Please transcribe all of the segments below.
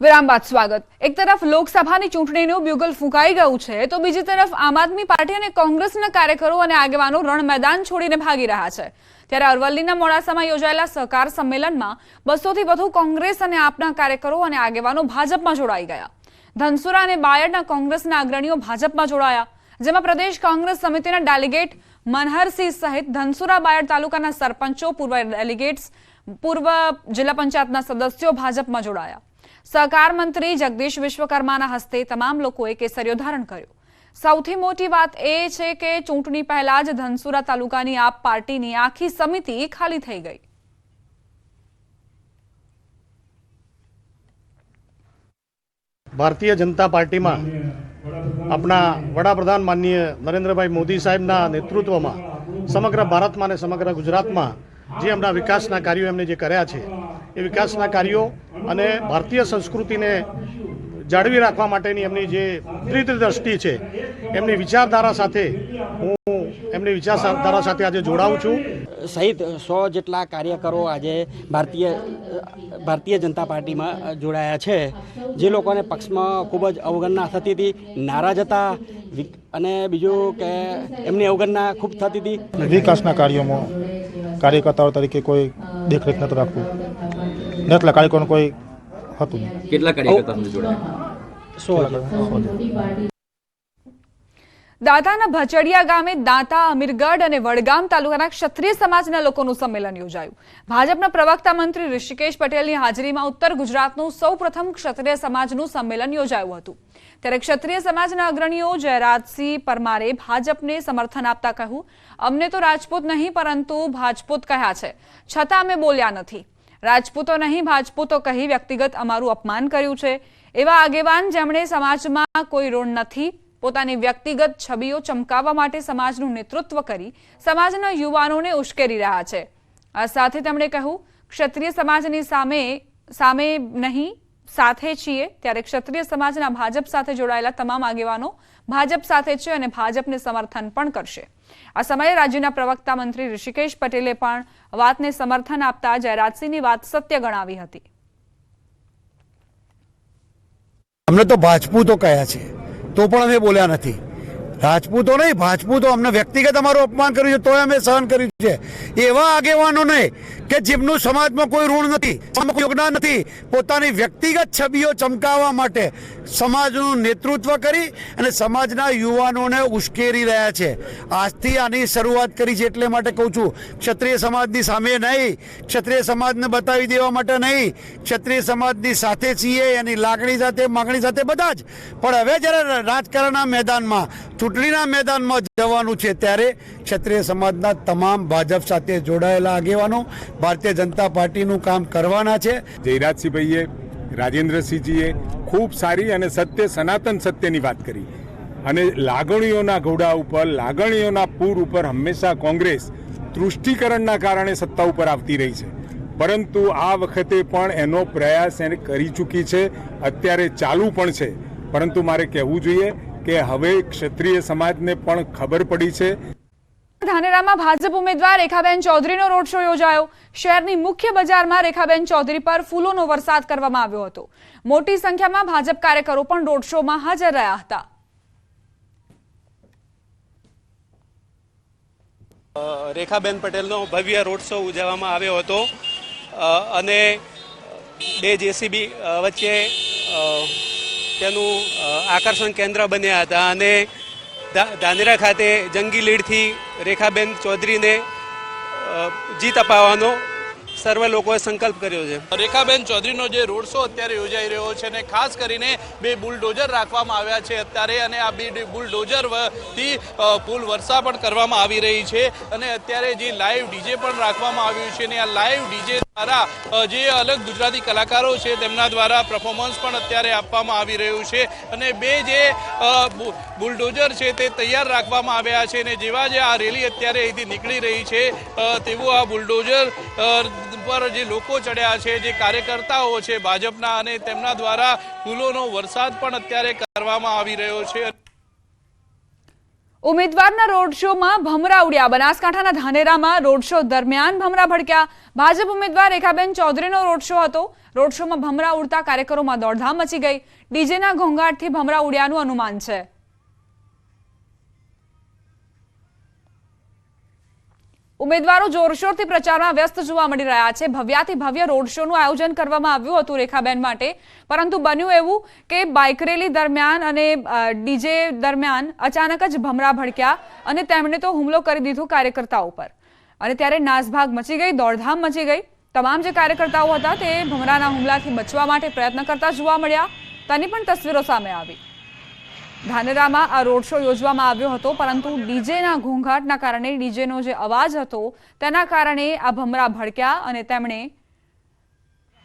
વિરામ બાદ સ્વાગત। એક તરફ લોકસભાની ચૂંટણીનું બ્યુગલ ફૂંકાઈ ગયું છે તો બીજી તરફ આમ આદમી પાર્ટી અને કોંગ્રેસના કાર્યકરો અને આગેવાનો રણ મેદાન છોડીને ભાગી રહ્યા છે। ત્યારે અરવલ્લીના મોડાસામાં યોજાયેલા સહકાર સંમેલનમાં 200થી વધુ કોંગ્રેસ અને આપના કાર્યકરો અને આગેવાનો ભાજપમાં જોડાઈ ગયા। ધનસુરા અને બાયડના કોંગ્રેસના અગ્રણીઓ ભાજપમાં જોડાયા, જેમાં પ્રદેશ કોંગ્રેસ સમિતિના ડેલિગેટ મનહરસિંહ સહિત ધનસુરા બાયડ તાલુકાના સરપંચો, પૂર્વ ડેલિગેટ્સ, પૂર્વ જિલ્લા પંચાયતના સદસ્યો ભાજપમાં જોડાયા। સહકાર મંત્રી જગદીશ વિશ્વકર્માના હસ્તે તમામ લોકોએ કેસરિયો ધારણ કર્યો। સૌથી મોટી વાત એ છે કે ચૂંટણી પહેલા જ ધનસુરા તાલુકાની આપ પાર્ટીની આખી સમિતિ ખાલી થઈ ગઈ। ભારતીય જનતા પાર્ટીમાં આપણા વડાપ્રધાન માનનીય નરેન્દ્રભાઈ મોદી સાહેબના નેતૃત્વમાં સમગ્ર ભારતમાં અને સમગ્ર ગુજરાતમાં જે હમણાં વિકાસના કાર્યો એમને જે કર્યા છે એ વિકાસના કાર્યો અને ભારતીય સંસ્કૃતિને જાળવી રાખવા માટેની એમની જે દ્રષ્ટિ છે એમની વિચારધારા સાથે હું એમની વિચારધારા સાથે આજે જોડાઉં છું। સહિત 100 જેટલા કાર્યકરો આજે ભારતીય જનતા પાર્ટીમાં જોડાયા છે। જે લોકોને પક્ષમાં ખૂબ જ અવગણના થતી હતી, નારાજ હતા અને બીજું કે એમની અવગણના ખૂબ થતી હતી। વિકાસના કાર્યોમાં કાર્યકર્તાઓ તરીકે કોઈ દેખરેખ નથી રાખવું, એટલા કાર્યકરોનું કોઈ હતું નહીં। કેટલા કાર્યકર્તાઓ જોડાયા? 100। દાંતાના ભચડિયા ગામે દાંતા, અમીરગઢ અને વડગામ તાલુકાના ક્ષત્રિય સમાજના લોકોનું સંમેલન યોજાયું। ભાજપના પ્રવક્તા મંત્રી ઋષિકેશ પટેલની હાજરીમાં ઉત્તર ગુજરાતનું સૌપ્રથમ ક્ષત્રિય સમાજનું સંમેલન યોજાયું હતું। ત્યારે ક્ષત્રિય સમાજના અગ્રણીઓ જયરાજસિંહ પરમારે ભાજપને સમર્થન આપતા કહ્યું, અમને તો રાજપૂત નહીં પરંતુ ભાજપૂત કહ્યા છે, છતાં અમે બોલ્યા નથી। રાજપૂતો નહીં ભાજપૂતો કહી વ્યક્તિગત અમારું અપમાન કર્યું છે। એવા આગેવાન જેમણે સમાજમાં કોઈ રોડ નથી, પોતાની વ્યક્તિગત છબીઓ ચમકાવવા માટે સમાજનું નેતૃત્વ કરી સમાજના યુવાનોને ઉશ્કેરી રહ્યા છે। આ સાથે તેમણે કહ્યું, ક્ષત્રિય સમાજની સામે નહીં, સાથે છીએ। ત્યારે ક્ષત્રિય સમાજના ભાજપ સાથે જોડાયેલા તમામ આગેવાનો ભાજપ સાથે છે અને ભાજપને સમર્થન પણ કરશે। આ સમયે રાજ્યના પ્રવક્તા મંત્રી ઋષિકેશ પટેલે પણ વાતને સમર્થન આપતા જયરાજસિંહની વાત સત્ય ગણાવી હતી। અમને તો ભાજપૂતો કહ્યા છે તો પણ અમે બોલ્યા નથી। રાજપૂતો નહીં, ભાજપૂતો અમને વ્યક્તિગત અમારું અપમાન કર્યું છે તોય અમે સહન કર્યું છે। એવા આગેવાનોને કે જેમનું સમાજમાં કોઈ ઋણ નથી, યોગદાન નથી, પોતાની વ્યક્તિગત છબીઓ ચમકાવવા માટે સમાજનું નેતૃત્વ કરી અને સમાજના યુવાનોને ઉશ્કેરી રહ્યા છે। આજથી આની શરૂઆત કરી છે એટલે માટે કહું છું, ક્ષત્રિય સમાજની સામે નહીં, ક્ષત્રિય સમાજને બતાવી દેવા માટે નહીં, ક્ષત્રિય સમાજની સાથે છીએ, એની લાગણી સાથે, માગણી સાથે બધા જ। પણ હવે જ્યારે રાજકારણના મેદાનમાં, ચૂંટણીના મેદાનમાં જવાનું છે ત્યારે ક્ષત્રિય સમાજના તમામ ભાજપ સાથે જોડાયેલા આગેવાનો ભારતીય જનતા પાર્ટીનું કામ કરવાના છે। જયરાજસિંહભાઈએ, રાજેન્દ્રસિંહજીએ ખૂબ સારી અને સત્ય, સનાતન સત્યની વાત કરી અને લાગણીઓના ઘોડા ઉપર, લાગણીઓના પૂર ઉપર હંમેશા કોંગ્રેસ તૃષ્ટિકરણના કારણે સત્તા ઉપર આવતી રહી છે, પરંતુ આ વખતે પણ એનો પ્રયાસ એને કરી ચૂકી છે, અત્યારે ચાલુ પણ છે। પરંતુ મારે કહેવું જોઈએ કે હવે ક્ષત્રિય સમાજને પણ ખબર પડી છે। ધાનેરામાં ભાજપ ઉમેદવાર રેખાબેન ચૌધરીનો રોડ શો યોજાયો। શહેરની મુખ્ય બજારમાં રેખાબેન ચૌધરી પર ફૂલોનો વરસાદ કરવામાં આવ્યો હતો। મોટી સંખ્યામાં ભાજપ કાર્યકરો પણ રોડ શોમાં હાજર રહ્યા હતા। રેખાબેન પટેલનો ભવ્ય રોડ શો ઉજવવામાં આવ્યો હતો અને 2 જેસીબી વચ્ચે તેનું આકર્ષણ કેન્દ્ર બન્યા હતા અને ધાનેરા ખાતે જંગી લીડથી રેખાબેન ચૌધરીને જીત અપાવવાનો સર્વ લોકોએ સંકલ્પ કર્યો છે। રેખાબેન ચૌધરીનો જે રોડ શો અત્યારે યોજાઈ રહ્યો છે અને ખાસ કરીને 2 બુલડોઝર રાખવામાં આવ્યા છે અત્યારે, અને આ 2 બુલડોઝરથી ફૂલ વર્ષા પણ કરવામાં આવી રહી છે અને અત્યારે જે લાઈવ ડીજે પણ રાખવામાં આવ્યું છે અને આ લાઈવ ડીજે દ્વારા જે અલગ ગુજરાતી કલાકારો છે તેમના દ્વારા પરફોર્મન્સ પણ અત્યારે આપવામાં આવી રહ્યું છે અને 2 જે બુલડોઝર છે તે તૈયાર રાખવામાં આવ્યા છે અને જેવા જે આ રેલી અત્યારે અહીંથી નીકળી રહી છે તેવું આ બુલડોઝર પર જે લોકો ચડ્યા છે, જે કાર્યકર્તાઓ છે ભાજપના, અને તેમના દ્વારા ફૂલોનો વરસાદ પણ અત્યારે કરવામાં આવી રહ્યો છે। ઉમેદવારના રોડ શોમાં ભમરા ઉડ્યા. બનાસકાંઠાના ધાનેરામાં રોડ શો દરમિયાન ભમરા ભડક્યા. ભાજપ ઉમેદવાર રેખાબેન ચૌધરીનો રોડ શો હતો. રોડ શોમાં ભમરા ઉડતા કાર્યકરોમાં દોડધામ મચી ગઈ. ડીજેના ઘોંઘાટથી ભમરા ઉડ્યાનું અનુમાન છે. ઉમેદવારો જોરશોરથી પ્રચારમાં વ્યસ્ત જોવા મળી રહ્યા છે. ભવ્યાથી ભવ્ય રોડ શોનું આયોજન કરવામાં આવ્યું હતું રેખાબેન માટે, પરંતુ બન્યું એવું કે બાઇક રેલી દરમિયાન અને ડીજે દરમિયાન અચાનક જ ભમરા ભડક્યા અને તેમણે તો હુમલો કરી દીધો કાર્યકર્તાઓ પર. અને ત્યારે નાસભાગ મચી ગઈ, દોડધામ મચી ગઈ. તમામ જે કાર્યકર્તાઓ હતા તે ભમરાના હુમલાથી બચવા માટે પ્રયત્ન કરતા જોવા મળ્યા. તેની પણ તસવીરો સામે આવી. ધાનેરામાં આ રોડ શો યોજવામાં આવ્યો હતો, પરંતુ ડીજેના ઘોંઘાટના કારણે, ડીજેનો જે અવાજ હતો તેના કારણે આ ભમરા ભડક્યા અને તેમણે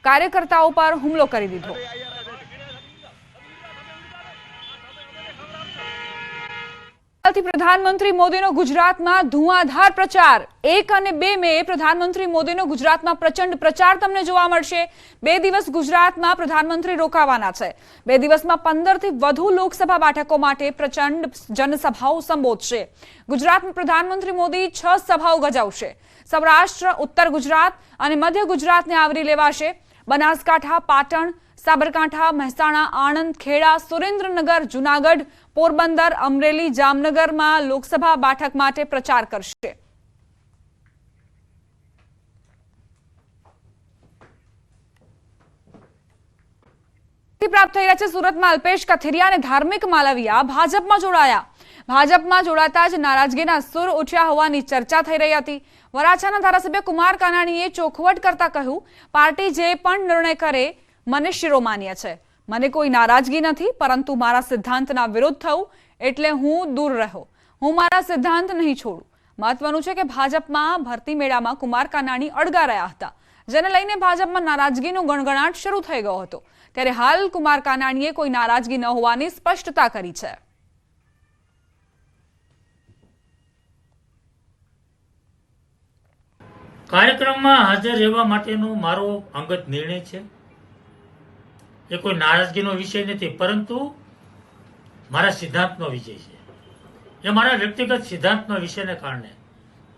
કાર્યકર્તાઓ પર હુમલો કરી દીધો. પ્રધાનમંત્રી મોદીનો ગુજરાતમાં ધુઆંધાર પ્રચાર. 1 અને 2 મે પ્રધાનમંત્રી મોદીનો ગુજરાતમાં પ્રચંડ પ્રચાર તમને જોવા મળશે. 2 દિવસ ગુજરાતમાં પ્રધાનમંત્રી રોકાવાના છે. 2 દિવસમાં 15થી વધુ લોકસભા બેઠકો માટે પ્રચંડ જનસભાઓ સંબોધશે. ગુજરાતમાં પ્રધાનમંત્રી મોદી 6 સભાઓ ગજાવશે. સૌરાષ્ટ્ર, ઉત્તર ગુજરાત અને મધ્ય ગુજરાતને આવરી લેવાશે. બનાસકાંઠા, પાટણ, સાબરકાંઠા, મહેસાણા, આણંદ, ખેડા, સુરેન્દ્રનગર, જૂનાગઢ, પોરબંદર, અમરેલી, જામનગરમાં લોકસભા બેઠક માટે પ્રચાર કરશે. પ્રાપ્ત થઈ રહ્યા છે. સુરતમાં અલ્પેશ કથિરિયા અને ધાર્મિક માલવિયા ભાજપમાં જોડાયા. ભાજપમાં જોડાતા જ નારાજગીના સુર ઉઠ્યા હોવાની ચર્ચા થઈ રહી હતી. વરાછાના ધારાસભ્ય કુમાર કાનાણીએ ચોખવટ કરતા કહ્યું, પાર્ટી જે પણ નિર્ણય કરે મને શિરોમાન્ય છે. મને કોઈ નારાજગી નથી, પરંતુ મારા સિદ્ધાંતના વિરુદ્ધ થયું એટલે હું દૂર રહ્યો. હું મારા સિદ્ધાંત નહીં છોડું. મહત્વનું છે કે ભાજપમાં ભરતી મેળામાં કુમાર કાનાણી અડગા રહ્યા હતા, જેને લઈને ભાજપમાં નારાજગીનો ગણગણાટ શરૂ થઈ ગયો હતો. ત્યારે હાલ કુમાર કાનાણીએ કોઈ નારાજગી ન હોવાની સ્પષ્ટતા કરી છે. કાર્યક્રમમાં હાજર રહેવા માટેનો મારો અંગત નિર્ણય છે. એ કોઈ નારાજગીનો વિષય નથી, પરંતુ મારા સિદ્ધાંતનો વિષય છે. એ મારા વ્યક્તિગત સિદ્ધાંતનો વિષયને કારણે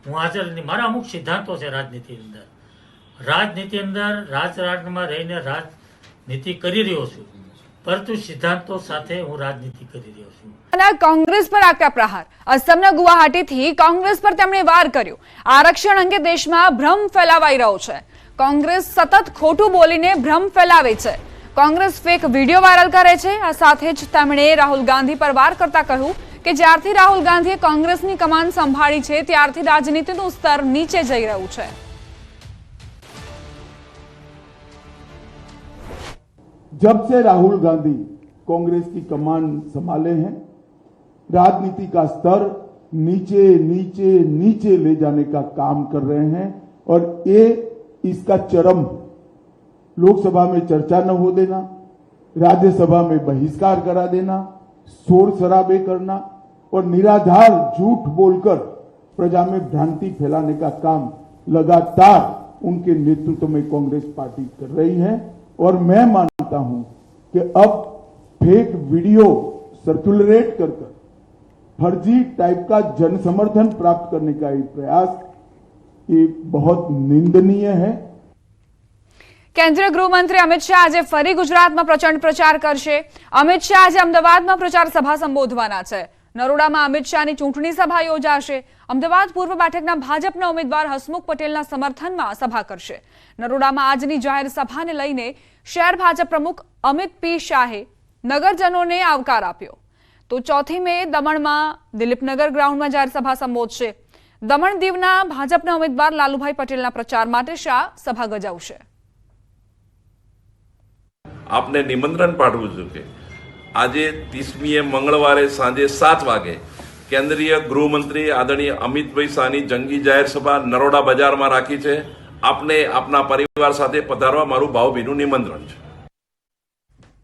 હું હાજર નથી. મારા અમુક સિદ્ધાંતો છે રાજનીતિ અંદર રાજકારણમાં રહીને રાજનીતિ કરી રહ્યો છું, પરંતુ સિદ્ધાંતો સાથે હું રાજનીતિ કરી રહ્યો છું. કોંગ્રેસ પર આકરા પ્રહાર. અસમના ગુવાહાટીથી કોંગ્રેસ પર તેમણે વાર કર્યો. આરક્ષણ અંગે દેશમાં ભ્રમ ફેલાવાઈ રહ્યો છે. કોંગ્રેસ સતત ખોટું બોલીને ભ્રમ ફેલાવે છે. કોંગ્રેસ ફેક વિડીયો વાયરલ કરે છે. આ સાથે જ તેમણે રાહુલ ગાંધી પર વાર કરતા કહ્યું કે જ્યારથી રાહુલ ગાંધીએ કોંગ્રેસની કમાન સંભાળી છે ત્યારથી રાજનીતિનું સ્તર નીચે જઈ રહ્યું છે. जब से राहुल गांधी कांग्रेस की कमान संभाले हैं, राजनीति का स्तर नीचे नीचे नीचे ले जाने का काम कर रहे हैं और ये इसका चरम लोकसभा में चर्चा न हो देना, राज्यसभा में बहिष्कार करा देना, शोर शराबे करना और निराधार झूठ बोलकर प्रजा में भ्रांति फैलाने का काम लगातार उनके नेतृत्व में कांग्रेस पार्टी कर रही है. और मैं मानता हूं कि अब फेक वीडियो सर्कुलेट कर फर्जी टाइप का जन समर्थन प्राप्त करने का ये प्रयास ये बहुत निंदनीय है. કેન્દ્રીય ગૃહમંત્રી અમિત શાહ આજે ફરી ગુજરાતમાં પ્રચંડ પ્રચાર કરશે. અમિત શાહ આજે અમદાવાદમાં પ્રચાર સભા સંબોધવાના છે. નરોડામાં અમિત શાહની ચૂંટણી સભા યોજાશે. અમદાવાદ પૂર્વ બેઠકના ભાજપના ઉમેદવાર હસમુખ પટેલના સમર્થનમાં સભા કરશે. નરોડામાં આજની જાહેર સભાને લઈને શહેર ભાજપ પ્રમુખ અમિત પી શાહે નગરજનોને આવકાર આપ્યો. તો 4 મે દમણમાં દિલીપનગર ગ્રાઉન્ડમાં જાહેર સભા સંબોધશે. દમણ દીવના ભાજપના ઉમેદવાર લાલુભાઈ પટેલના પ્રચાર માટે શાહ સભા ગજાવશે. આપને નિમંત્રણ પાઠવું છું કે આજે 30મીએ મંગળવારે સાંજે 7 વાગે કેન્દ્રીય ગૃહમંત્રી આદરણીય અમિતભાઈ શાહની જંગી જાહેર સભા નરોડા બજારમાં રાખી છે. આપને આપના પરિવાર સાથે પધારવા મારું ભાવભીનું નિમંત્રણ છે.